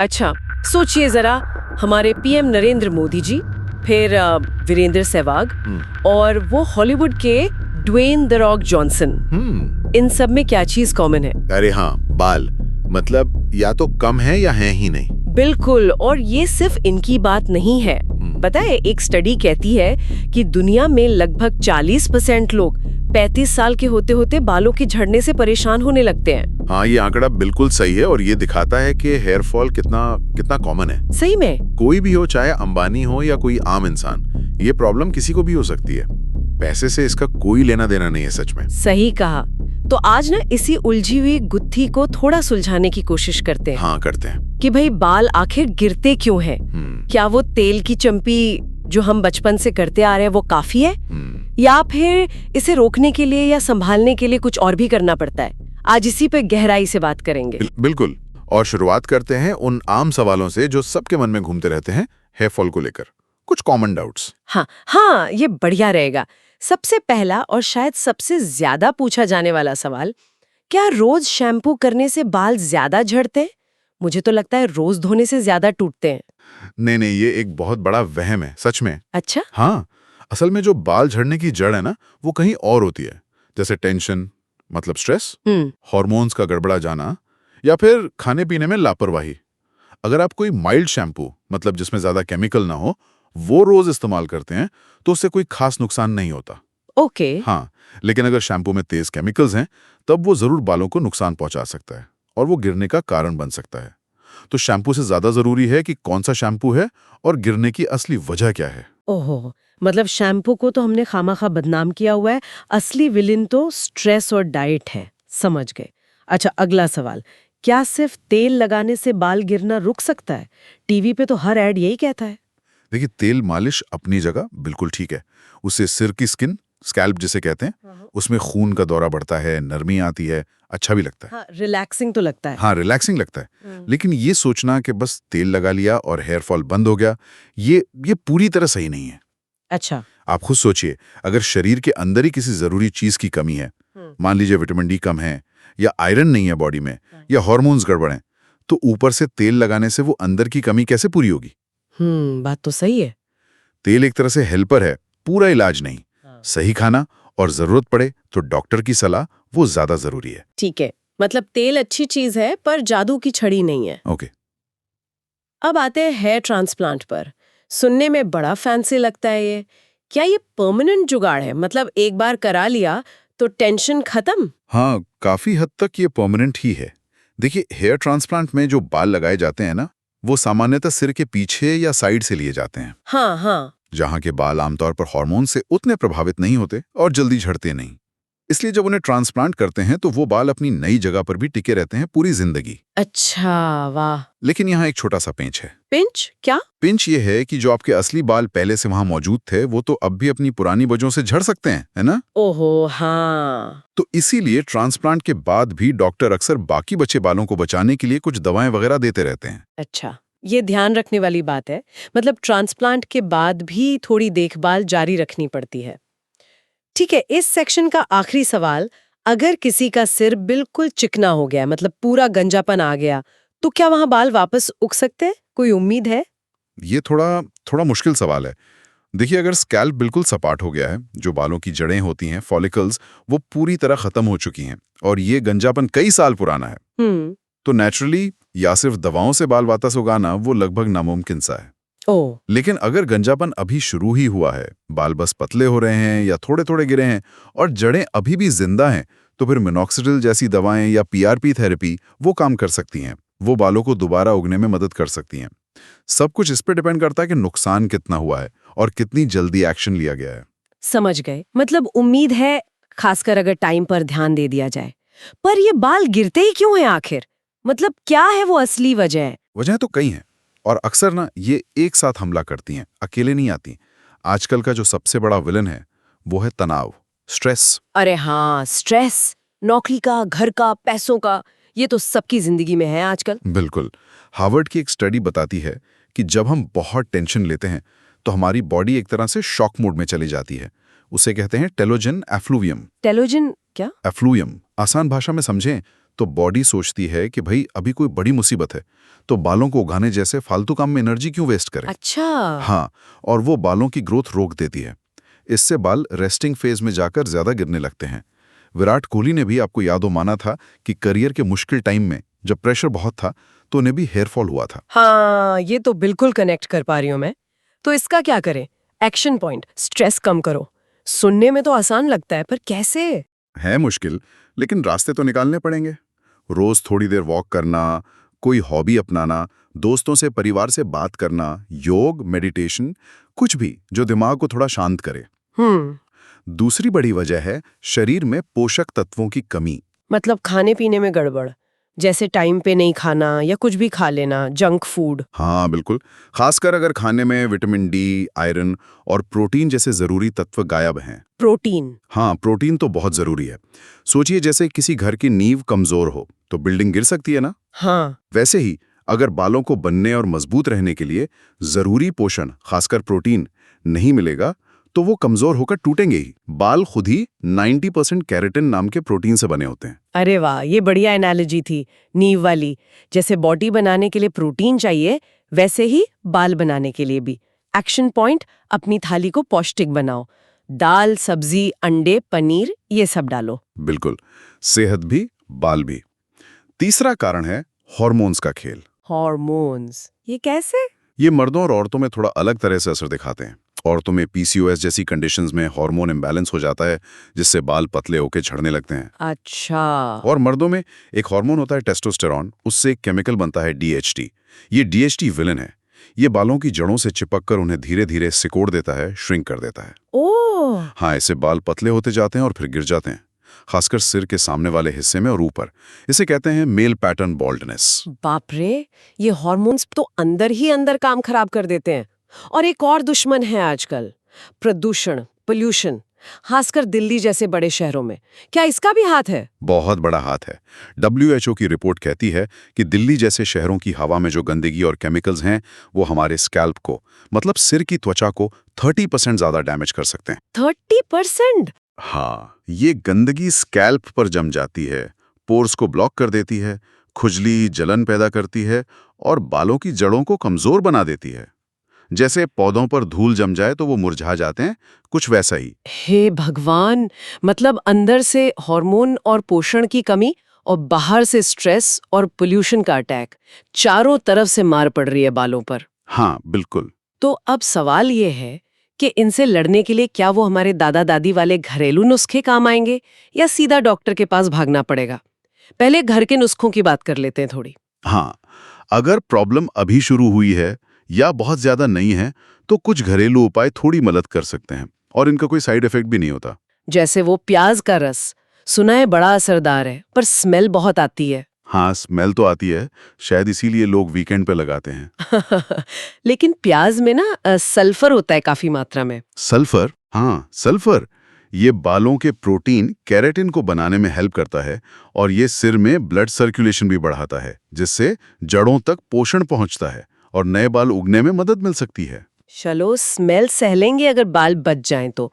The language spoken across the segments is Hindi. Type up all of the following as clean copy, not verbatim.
अच्छा, सोचिए जरा, हमारे पीएम नरेंद्र मोदी जी, फिर वीरेंद्र सहवाग और वो हॉलीवुड के ड्वेन द रॉक जॉनसन। इन सब में क्या चीज कॉमन है? अरे हाँ, बाल। मतलब या तो कम है या है ही नहीं। बिल्कुल, और ये सिर्फ इनकी बात नहीं है। पता है, एक स्टडी कहती है कि दुनिया में लगभग 40% लोग 35 साल के होते होते बालों के झड़ने से परेशान होने लगते हैं। हाँ, ये आंकड़ा बिल्कुल सही है और ये दिखाता है कि हेयर फॉल कितना कॉमन है। सही में? कोई भी हो, चाहे अंबानी हो या कोई आम इंसान, ये प्रॉब्लम किसी को भी हो सकती है। पैसे से इसका कोई लेना देना नहीं है, सच में। सही कहा। तो आज ना इसी उलझी हुई गुत्थी को थोड़ा सुलझाने की कोशिश करते हैं। हाँ, करते हैं। कि भाई बाल आखिर गिरते क्यों हैं? क्या वो तेल की चंपी जो हम बचपन से करते आ रहे हैं वो काफी है, या फिर इसे रोकने के लिए या संभालने के लिए कुछ और भी करना पड़ता है? आज इसी पे गहराई से बात करेंगे। बिल्कुल। और शुरुआत करते हैं उन आम सवालों से जो सबके मन में घूमते रहते हैं हेयर फॉल को लेकर। कुछ कॉमन डाउट्स। हाँ, ये बढ़िया रहेगा। सबसे पहला और शायद सबसे ज्यादा पूछा जाने वाला सवाल, क्या रोज शैम्पू करने से बाल ज्यादा झड़ते हैं? मुझे तो लगता है रोज धोने से ज्यादा टूटते हैं। नहीं, ये एक बहुत बड़ा वहम है, सच में। अच्छा? हाँ, असल में जो बाल झड़ने की जड़ है ना, वो कहीं और होती है। जैसे टेंशन, मतलब स्ट्रेस, हार्मोन्स का गड़बड़ा जाना, या फिर खाने पीने में लापरवाही। अगर आप कोई माइल्ड शैम्पू, मतलब जिसमें ज्यादा केमिकल ना हो, वो रोज इस्तेमाल करते हैं तो उससे कोई खास नुकसान नहीं होता। ओके। हाँ, लेकिन अगर शैम्पू में तेज केमिकल्स हैं, तब वो जरूर बालों को नुकसान पहुंचा सकता है और वो गिरने का कारण बन सकता है। तो शैम्पू से ज्यादा जरूरी है कि कौन सा शैम्पू है और गिरने की असली वजह क्या है। ओहो, मतलब शैम्पू को तो हमने खामखा बदनाम किया हुआ है, असली विलेन तो स्ट्रेस और डाइट है। समझ गए। अच्छा, अगला सवाल, क्या सिर्फ तेल लगाने से बाल गिरना रुक सकता है? टीवी पे तो हर ऐड यही कहता है। देखिए, तेल मालिश अपनी जगह बिल्कुल ठीक है। उससे सिर की स्किन, स्कैल्प जिसे कहते हैं, उसमें खून का दौरा बढ़ता है, नरमी आती है, अच्छा भी लगता है। हाँ, रिलैक्सिंग तो लगता है। हाँ, रिलैक्सिंग लगता है। लेकिन ये सोचना कि बस तेल लगा लिया और हेयर फॉल बंद हो गया, ये पूरी तरह सही नहीं है। अच्छा। आप खुद सोचिए, अगर शरीर के अंदर ही किसी जरूरी चीज की कमी है, मान लीजिए विटामिन डी कम है, या आयरन नहीं है बॉडी में, या हार्मोन्स गड़बड़ हैं, तो ऊपर से तेल लगाने से वो अंदर की कमी कैसे पूरी होगी? बात तो सही है। तेल एक तरह से हेल्पर है, पूरा इलाज नहीं। सही खाना और जरूरत पड़े तो डॉक्टर की सलाह, वो ज्यादा जरूरी है। ठीक है, मतलब तेल अच्छी चीज है पर जादू की छड़ी नहीं है। ओके। अब आते हैं हेयर ट्रांसप्लांट पर। सुनने में बड़ा फैंसी लगता है ये। क्या ये परमानेंट जुगाड़ है? मतलब एक बार करा लिया तो टेंशन खत्म? हाँ, काफी हद तक ये परमानेंट ही है। देखिए, हेयर ट्रांसप्लांट में जो बाल लगाए जाते हैं ना, वो सामान्यतः सिर के पीछे या साइड से लिए जाते हैं। हाँ। जहाँ के बाल आमतौर पर हार्मोन से उतने प्रभावित नहीं होते और जल्दी झड़ते नहीं। इसलिए जब उन्हें ट्रांसप्लांट करते हैं तो वो बाल अपनी नई जगह पर भी टिके रहते हैं पूरी जिंदगी। अच्छा, वाह। लेकिन यहाँ एक छोटा सा पेंच है। पिंच? क्या? पिंच ये है कि जो आपके असली बाल पहले से वहां मौजूद थे, वो तो अब भी अपनी पुरानी वजहों से झड़ सकते हैं, है ना? ओहो, हाँ। तो इसीलिए ट्रांसप्लांट के बाद भी डॉक्टर अक्सर बाकी बचे बालों को बचाने के लिए कुछ दवाएं वगैरह देते रहते हैं। अच्छा, ये ध्यान रखने वाली बात है। मतलब ट्रांसप्लांट के बाद भी थोड़ी देखभाल जारी रखनी पड़ती है। ठीक है, इस सेक्शन का आखिरी सवाल, अगर किसी का सिर बिल्कुल चिकना हो गया, मतलब पूरा गंजापन आ गया, तो क्या वहां बाल वापस उग सकते हैं? कोई उम्मीद है? ये थोड़ा मुश्किल सवाल है। देखिए, अगर स्कैल्प बिल्कुल सपाट हो गया है, जो बालों की जड़ें होती हैं, फॉलिकल्स, वो पूरी तरह खत्म हो चुकी हैं और ये गंजापन कई साल पुराना है, तो नेचुरली या सिर्फ दवाओं से बाल वापस उगाना वो लगभग नामुमकिन सा है। लेकिन अगर गंजापन अभी शुरू ही हुआ है, बाल बस पतले हो रहे हैं या थोड़े थोड़े गिरे हैं और जड़ें अभी भी जिंदा हैं, तो फिर मिनॉक्सिडिल जैसी दवाएं या पीआरपी थेरेपी वो काम कर सकती हैं। वो बालों को दोबारा उगने में मदद कर सकती हैं। सब कुछ इस पे डिपेंड करता है कि नुकसान कितना हुआ है और कितनी जल्दी एक्शन लिया गया है। समझ गए। मतलब उम्मीद है, खासकर अगर टाइम पर ध्यान दे दिया जाए। पर ये बाल गिरते ही क्यों हैं आखिर? मतलब क्या है वो असली वजह? वजह तो कई हैं और अक्सर ना ये एक साथ हमला करती हैं, अकेले नहीं आती। आजकल का जो सबसे बड़ा विलन है वो है तनाव, स्ट्रेस। अरे हाँ, स्ट्रेस। नौकरी का, घर का, पैसों का, ये तो सबकी जिंदगी में है आजकल। बिल्कुल। हार्वर्ड की एक स्टडी बताती है कि जब हम बहुत टेंशन लेते हैं तो हमारी बॉडी एक तरह से शॉक मोड में चली जाती है। उसे कहते हैं टेलोजन एफ्लुवियम। टेलोजन क्या? एफ्लुवियम। आसान भाषा में समझें तो बॉडी सोचती है कि भाई अभी कोई बड़ी मुसीबत है, तो बालों को उगाने जैसे फालतू काम में एनर्जी क्यों वेस्ट करें। अच्छा। हाँ, और वो बालों की ग्रोथ रोक देती है। इससे बाल रेस्टिंग फेज में जाकर ज्यादा गिरने लगते हैं। विराट कोहली ने भी, आपको याद हो, माना था कि करियर के मुश्किल टाइम में जब प्रेशर बहुत था तो उन्हें भी हेयर फॉल हुआ था। हाँ, ये तो बिल्कुल कनेक्ट कर पा रही हूँ मैं। तो इसका क्या करें? एक्शन पॉइंट, स्ट्रेस कम करो। सुनने में तो आसान लगता है, पर कैसे? है मुश्किल, लेकिन रास्ते तो निकालने पड़ेंगे। रोज थोड़ी देर वॉक करना, कोई हॉबी अपनाना, दोस्तों से, परिवार से बात करना, योग, मेडिटेशन, कुछ भी जो दिमाग को थोड़ा शांत करे। दूसरी बड़ी वजह है शरीर में पोषक तत्वों की कमी। मतलब खाने पीने में गड़बड़, जैसे टाइम पे नहीं खाना या कुछ भी खा लेना, जंक फूड। हाँ बिल्कुल, खासकर अगर खाने में विटामिन डी, आयरन और प्रोटीन जैसे जरूरी तत्व गायब हैं। प्रोटीन? हाँ, प्रोटीन तो बहुत जरूरी है। सोचिए, जैसे किसी घर की नींव कमजोर हो तो बिल्डिंग गिर सकती है ना। हाँ। वैसे ही अगर बालों को बनने और मजबूत रहने के लिए जरूरी पोषण, खासकर प्रोटीन, नहीं मिलेगा तो वो कमजोर होकर टूटेंगे ही। बाल खुद ही 90% केराटिन नाम के प्रोटीन से बने होते हैं। अरे वाह, ये बढ़िया एनालॉजी थी, नींव वाली। जैसे बॉडी बनाने के लिए प्रोटीन चाहिए, वैसे ही बाल बनाने के लिए भी। एक्शन पॉइंट, अपनी थाली को पौष्टिक बनाओ। दाल, सब्जी, अंडे, पनीर, ये सब डालो। बिल्कुल, सेहत भी, बाल भी। तीसरा कारण है हॉर्मोन्स का खेल। हॉर्मोन्स? ये कैसे? ये मर्दों और औरतों में थोड़ा अलग तरह से असर दिखाते हैं। औरतों में पीसीओएस जैसी कंडीशंस में हार्मोन इम्बैलेंस हो जाता है, जिससे बाल पतले होकर झड़ने लगते हैं। अच्छा। और मर्दों में एक हार्मोन होता है टेस्टोस्टेरॉन, उससे एक केमिकल बनता है डीएचटी। ये डीएचटी विलन है। ये बालों की जड़ों से चिपककर उन्हें धीरे धीरे सिकोड़ देता है, श्रिंक कर देता है। ओह। हाँ, इससे बाल पतले होते जाते हैं और फिर गिर जाते हैं, खासकर सिर के सामने वाले हिस्से में और ऊपर। इसे कहते हैं मेल पैटर्न बाल्डनेस। बाप रे, ये हॉर्मोन्स तो अंदर ही अंदर काम खराब कर देते हैं। और एक और दुश्मन है आजकल, प्रदूषण, पोल्यूशन, खासकर दिल्ली जैसे बड़े शहरों में। क्या इसका भी हाथ है? बहुत बड़ा हाथ है। WHO की रिपोर्ट कहती है कि दिल्ली जैसे शहरों की हवा में जो गंदगी और केमिकल्स हैं, वो हमारे स्कैल्प को, मतलब सिर की त्वचा को 30% ज्यादा डैमेज कर सकते हैं। 30%? हाँ, ये गंदगी स्कैल्प पर जम जाती है, पोर्स को ब्लॉक कर देती है, खुजली, जलन पैदा करती है और बालों की जड़ों को कमजोर बना देती है। जैसे पौधों पर धूल जम जाए तो वो मुरझा जाते हैं, कुछ वैसा ही। हे भगवान, मतलब अंदर से हार्मोन और पोषण की कमी और बाहर से स्ट्रेस और पोल्यूशन का अटैक, चारों तरफ से मार पड़ रही है बालों पर। हाँ बिल्कुल। तो अब सवाल ये है कि इनसे लड़ने के लिए क्या वो हमारे दादा दादी वाले घरेलू नुस्खे काम आएंगे या सीधा डॉक्टर के पास भागना पड़ेगा? पहले घर के नुस्खों की बात कर लेते हैं थोड़ी। हाँ, अगर प्रॉब्लम अभी शुरू हुई है या बहुत ज्यादा नहीं है तो कुछ घरेलू उपाय थोड़ी मदद कर सकते हैं और इनका कोई साइड इफेक्ट भी नहीं होता। जैसे वो प्याज का रस, सुना है बड़ा असरदार है, पर स्मेल बहुत आती है। हाँ, स्मेल तो आती है, शायद इसीलिए लोग वीकेंड पे लगाते हैं। लेकिन प्याज में ना सल्फर होता है काफी मात्रा में। सल्फर? हाँ, सल्फर। ये बालों के प्रोटीन केराटिन को बनाने में हेल्प करता है और ये सिर में ब्लड सर्कुलेशन भी बढ़ाता है, जिससे जड़ों तक पोषण पहुंचता है और नए बाल उगने में मदद मिल सकती है। चलो, स्मेल सह लेंगे अगर बाल बच जाएं तो।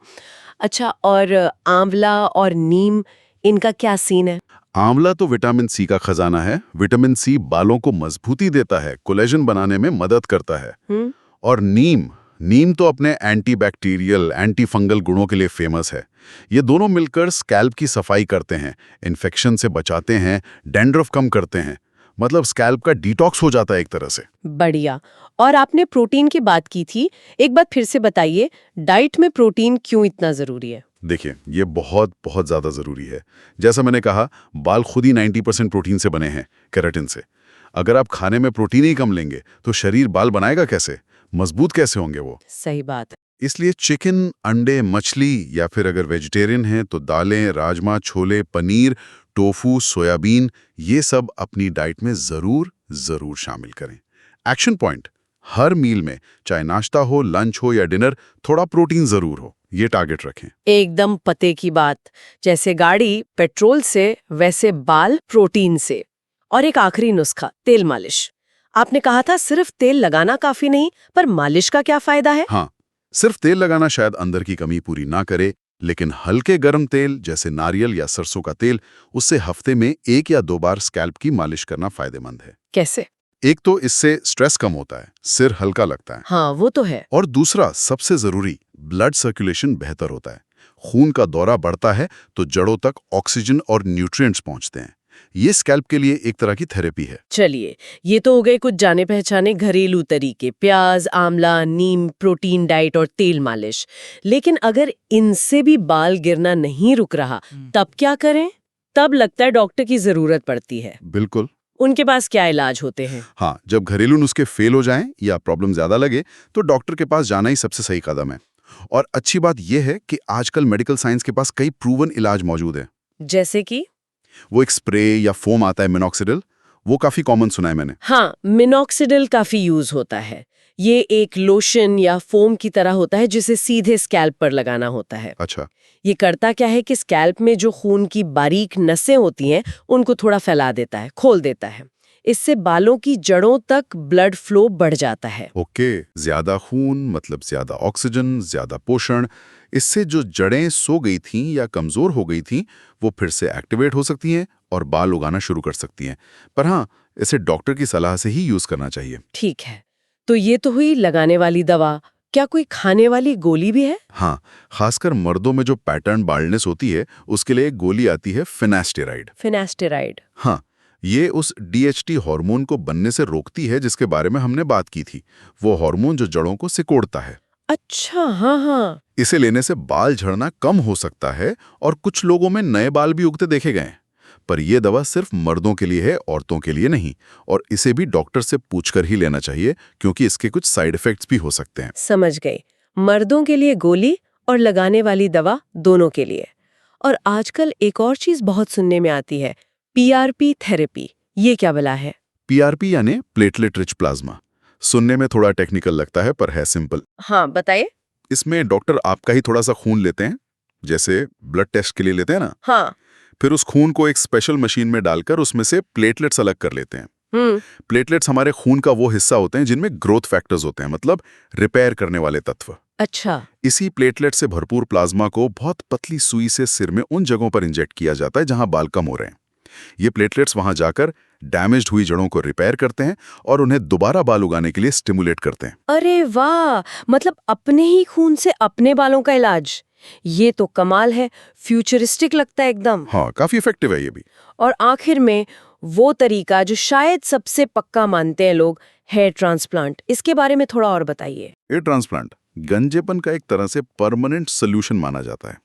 अच्छा, और आंवला और नीम, इनका क्या सीन है? आंवला तो विटामिन सी का खजाना है। विटामिन सी बालों को मजबूती देता है, कोलेजन बनाने में मदद करता है। और नीम तो अपने एंटीबैक्टीरियल, एंटी फंगल गुणों के लिए फेमस है। ये दोनों मिलकर स्कैल्प की सफाई करते हैं, इन्फेक्शन से बचाते हैं, डैंड्रफ कम करते हैं। मतलब स्कैल्प का डिटॉक्स हो जाता है एक तरह से। बढ़िया। और आपने प्रोटीन की बात की थी, एक बात फिर से बताइए, डाइट में प्रोटीन क्यों इतना जरूरी है? देखिए, ये बहुत बहुत ज्यादा जरूरी है। जैसा मैंने कहा, बाल खुद ही 90% प्रोटीन से बने हैं, केराटिन से। अगर आप खाने में प्रोटीन ही कम लेंगे तो शरीर बाल बनाएगा कैसे, मजबूत कैसे होंगे वो? सही बात है। इसलिए चिकन, अंडे, मछली या फिर अगर वेजिटेरियन हैं तो दालें, राजमा, छोले, पनीर, टोफू, सोयाबीन, ये सब अपनी डाइट में जरूर शामिल करें। एक्शन पॉइंट, हर मील में, चाहे नाश्ता हो, लंच हो या डिनर, थोड़ा प्रोटीन जरूर हो, ये टारगेट रखें। एकदम पते की बात। जैसे गाड़ी पेट्रोल से, वैसे बाल प्रोटीन से। और एक आखिरी नुस्खा, तेल मालिश। आपने कहा था सिर्फ तेल लगाना काफी नहीं, पर मालिश का क्या फायदा है? हाँ, सिर्फ तेल लगाना शायद अंदर की कमी पूरी ना करे, लेकिन हल्के गर्म तेल जैसे नारियल या सरसों का तेल, उससे हफ्ते में 1 या 2 बार स्कैल्प की मालिश करना फायदेमंद है। कैसे? एक तो इससे स्ट्रेस कम होता है, सिर हल्का लगता है। हाँ, वो तो है। और दूसरा सबसे जरूरी, ब्लड सर्कुलेशन बेहतर होता है। खून का दौरा बढ़ता है तो जड़ों तक ऑक्सीजन और न्यूट्रिएंट्स पहुंचते हैं। ये स्कैल्प के लिए एक तरह की थेरेपी है। चलिए, ये तो हो गए कुछ जाने पहचाने घरेलू तरीके, प्याज, आंवला, नीम, प्रोटीन डाइट और तेल मालिश। लेकिन अगर इनसे भी बाल गिरना नहीं रुक रहा, तब क्या करें? तब लगता है डॉक्टर की जरूरत पड़ती है। बिल्कुल। उनके पास क्या इलाज होते हैं? हाँ, जब घरेलू नुस्खे फेल हो जाएं या प्रॉब्लम ज्यादा लगे तो डॉक्टर के पास जाना ही सबसे सही कदम है। और अच्छी बात यह है कि आजकल मेडिकल साइंस के पास कई प्रूवन इलाज मौजूद हैं। जैसे कि? वो एक स्प्रे या फोम आता है मिनॉक्सिडिल, वो काफी कॉमन सुना है मैंने। हाँ, मिनॉक्सिडिल काफी यूज होता है। ये एक लोशन या फोम की तरह होता है जिसे सीधे स्कैल्प पर लगाना होता है। अच्छा। ये करता क्या है कि स्कैल्प में जो खून की बारीक नसें होती हैं, उनको थोड़ा फैला देता है, खोल देता है। इससे बालों की जड़ों तक ब्लड फ्लो बढ़ जाता है। ओके, ज्यादा खून मतलब ज्यादा ऑक्सीजन, ज्यादा पोषण। इससे जो जड़ें सो गई थीं या कमजोर हो गई थीं, वो फिर से एक्टिवेट हो सकती हैं और बाल उगाना शुरू कर सकती हैं। पर हाँ, इसे डॉक्टर की सलाह से ही यूज करना चाहिए। ठीक है, तो ये तो हुई लगाने वाली दवा। क्या कोई खाने वाली गोली भी है? हाँ, खासकर मर्दों में जो पैटर्न बाल्डनेस होती है, उसके लिए एक गोली आती है, फिनास्टेराइड। फिनास्टेराइड? हाँ, ये उस DHT हार्मोन को बनने से रोकती है जिसके बारे में हमने बात की थी। वो हार्मोन जो जड़ों को सिकोड़ता है। अच्छा, हाँ हाँ। इसे लेने से बाल झड़ना कम हो सकता है और कुछ लोगों में नए बाल भी उगते देखे गए हैं। पर यह दवा सिर्फ मर्दों के लिए है, औरतों के लिए नहीं। और इसे भी डॉक्टर से पूछकर ही लेना चाहिए क्योंकि इसके कुछ साइड इफेक्ट्स भी हो सकते हैं। समझ गई। मर्दों के लिए गोली और लगाने वाली दवा दोनों के लिए। और आजकल एक और चीज बहुत सुनने में आती है, PRP थेरेपी। ये क्या भला है? PRP यानी प्लेटलेट रिच प्लाज्मा। सुनने में थोड़ा टेक्निकल लगता है पर है सिंपल। हाँ, बताइए। इसमें डॉक्टर आपका ही थोड़ा सा खून लेते हैं, जैसे ब्लड टेस्ट के लिए लेते हैं ना। हाँ। फिर उस खून को एक स्पेशल मशीन में डालकर उसमें से प्लेटलेट्स अलग कर लेते हैं। प्लेटलेट्स हमारे खून का वो हिस्सा होते हैं जिनमें ग्रोथ फैक्टर्स होते हैं, मतलब रिपेयर करने वाले तत्व। अच्छा। इसी प्लेटलेट से भरपूर प्लाज्मा को बहुत पतली सुई से सिर में उन जगहों पर इंजेक्ट किया जाता है जहां बाल कम हो रहे हैं। ये प्लेटलेट्स वहां जाकर डैमेज्ड हुई जड़ों को रिपेयर करते हैं और उन्हें दोबारा बाल उगाने के लिए स्टिमुलेट करते हैं। अरे वाह, मतलब अपने ही खून से अपने बालों का इलाज। ये तो कमाल है, फ्यूचरिस्टिक लगता है एकदम। हाँ, काफी इफेक्टिव है ये भी। और आखिर में वो तरीका जो शायद सबसे पक्का मानते हैं लोग, हेयर ट्रांसप्लांट। इसके बारे में थोड़ा और बताइए। हेयर ट्रांसप्लांट गंजेपन का एक तरह से परमानेंट सोल्यूशन माना जाता है।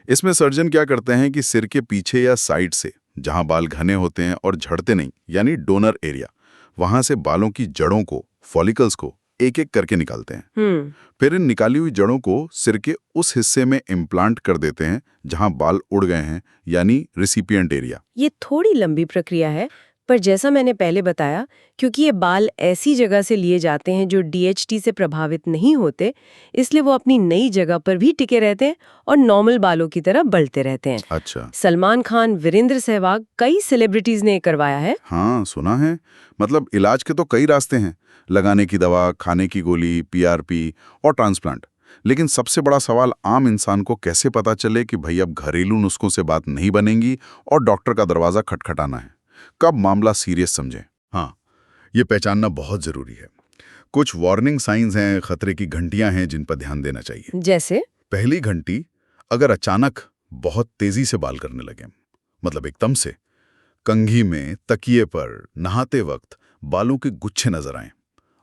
इसमें सर्जन क्या करते हैं कि सिर के पीछे या साइड से, जहां बाल घने होते हैं और झड़ते नहीं, यानी डोनर एरिया, वहां से बालों की जड़ों को, फॉलिकल्स को एक एक करके निकालते हैं। फिर इन निकाली हुई जड़ों को सिर के उस हिस्से में इम्प्लांट कर देते हैं जहां बाल उड़ गए हैं, यानी रिसिपिएंट एरिया। ये थोड़ी लंबी प्रक्रिया है, पर जैसा मैंने पहले बताया, क्योंकि ये बाल ऐसी जगह से लिए जाते हैं जो DHT से प्रभावित नहीं होते, इसलिए वो अपनी नई जगह पर भी टिके रहते हैं और नॉर्मल बालों की तरह बढ़ते रहते हैं। अच्छा। सलमान खान, वीरेंद्र सहवाग, कई सेलिब्रिटीज ने करवाया है। हाँ, सुना है। मतलब इलाज के तो कई रास्ते हैं, लगाने की दवा, खाने की गोली, PRP और ट्रांसप्लांट। लेकिन सबसे बड़ा सवाल आम इंसान को कैसे पता चले कि भाई अब घरेलू नुस्खों से बात नहीं बनेगी और डॉक्टर का दरवाजा खटखटाना है, कब मामला सीरियस समझें। हाँ, ये पहचानना बहुत जरूरी है। कुछ वार्निंग साइंस हैं, खतरे की घंटियां हैं जिन पर ध्यान देना चाहिए। जैसे? पहली घंटी, अगर अचानक बहुत तेजी से बाल करने लगे, मतलब एकदम से कंघी में, तकिए पर, नहाते वक्त बालों के गुच्छे नजर आए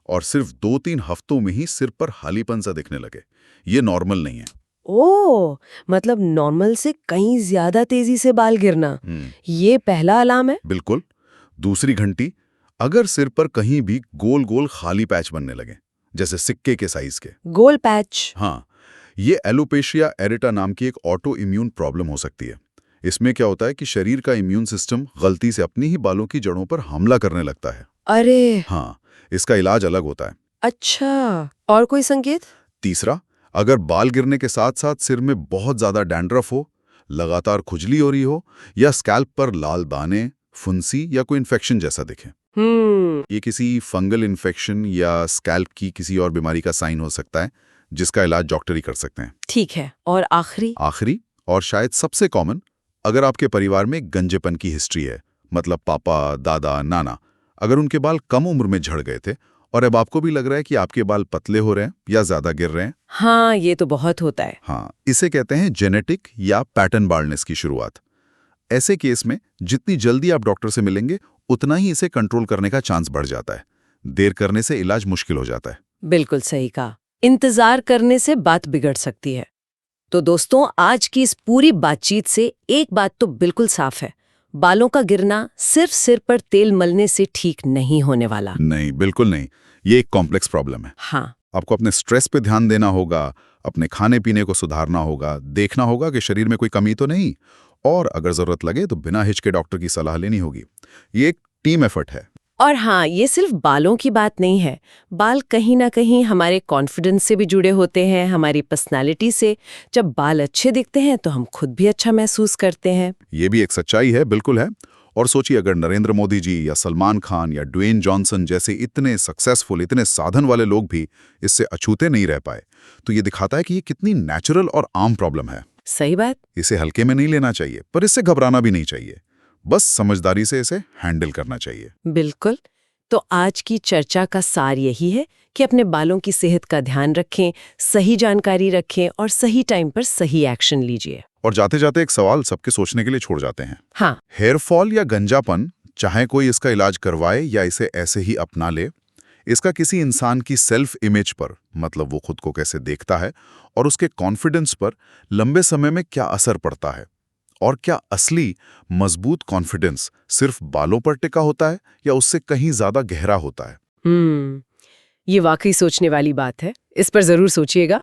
और सिर्फ 2-3 हफ्तों में ही सिर पर हालीपन सा दिखने लगे, ये नॉर्मल नहीं है। ओह, मतलब नॉर्मल से कहीं ज्यादा तेजी से बाल गिरना, ये पहला अलार्म है। बिल्कुल। दूसरी घंटी, अगर सिर पर कहीं भी गोल गोल खाली पैच बनने लगे, जैसे सिक्के के साइज के। गोल पैच? हाँ, ये एलोपेशिया एरिटा नाम की एक ऑटो इम्यून प्रॉब्लम हो सकती है। इसमें क्या होता है कि शरीर का इम्यून सिस्टम गलती से अपनी ही बालों की जड़ों पर हमला करने लगता है। अरे। हाँ, इसका इलाज अलग होता है। अच्छा, और कोई संकेत? तीसरा, अगर बाल गिरने के साथ साथ सिर में बहुत ज्यादा डैंड्रफ हो, लगातार खुजली हो रही हो या स्कैल्प पर लाल दाने, फुंसी या कोई इन्फेक्शन जैसा दिखे। ये किसी फंगल इन्फेक्शन या स्कैल्प की किसी और बीमारी का साइन हो सकता है, जिसका इलाज डॉक्टर ही कर सकते हैं। ठीक है, और आखिरी और शायद सबसे कॉमन, अगर आपके परिवार में गंजेपन की हिस्ट्री है, मतलब पापा, दादा, नाना, अगर उनके बाल कम उम्र में झड़ गए थे और अब आपको भी लग रहा है कि आपके बाल पतले हो रहे हैं या ज्यादा गिर रहे हैं। हाँ, ये तो बहुत होता है। हाँ, इसे कहते हैं जेनेटिक या पैटर्न बाल्डनेस की शुरुआत। ऐसे केस में जितनी जल्दी आप डॉक्टर से मिलेंगे उतना ही इसे कंट्रोल करने का चांस बढ़ जाता है। देर करने से इलाज मुश्किल हो जाता है। बिल्कुल सही कहा, इंतजार करने से बात बिगड़ सकती है। तो दोस्तों, आज की इस पूरी बातचीत से एक बात तो बिल्कुल साफ है, बालों का गिरना सिर्फ सिर पर तेल मलने से ठीक नहीं होने वाला। नहीं, बिल्कुल नहीं। ये एक कॉम्प्लेक्स प्रॉब्लम है। हाँ, आपको अपने स्ट्रेस पे ध्यान देना होगा, अपने खाने पीने को सुधारना होगा, देखना होगा कि शरीर में कोई कमी तो नहीं, और अगर जरूरत लगे तो बिना हिचके डॉक्टर की सलाह लेनी होगी। ये एक टीम एफर्ट है। और हाँ, ये सिर्फ बालों की बात नहीं है। बाल कहीं ना कहीं हमारे कॉन्फिडेंस से भी जुड़े होते हैं, हमारी पर्सनालिटी से। जब बाल अच्छे दिखते हैं तो हम खुद भी अच्छा महसूस करते हैं। ये भी एक सच्चाई है, बिल्कुल है। और सोचिए, अगर नरेंद्र मोदी जी या सलमान खान या ड्वेन जॉनसन जैसे इतने सक्सेसफुल, इतने साधन वाले लोग भी इससे अछूते नहीं रह पाए, तो ये दिखाता है कि ये कितनी नेचुरल और आम प्रॉब्लम है। सही बात। इसे हल्के में नहीं लेना चाहिए, पर इससे घबराना भी नहीं चाहिए। बस समझदारी से इसे हैंडल करना चाहिए। बिल्कुल। तो आज की चर्चा का सार यही है कि अपने बालों की सेहत का ध्यान रखें, सही जानकारी रखें और सही टाइम पर सही एक्शन लीजिए। और जाते जाते एक सवाल सबके सोचने के लिए छोड़ जाते हैं। हाँ, हेयर फॉल या गंजापन, चाहे कोई इसका इलाज करवाए या इसे ऐसे ही अपना ले, इसका किसी इंसान की सेल्फ इमेज पर, मतलब वो खुद को कैसे देखता है, और उसके कॉन्फिडेंस पर लंबे समय में क्या असर पड़ता है, और क्या असली मजबूत कॉन्फिडेंस सिर्फ बालों पर टिका होता है या उससे कहीं ज्यादा गहरा होता है। ये वाकई सोचने वाली बात है। इस पर जरूर सोचिएगा।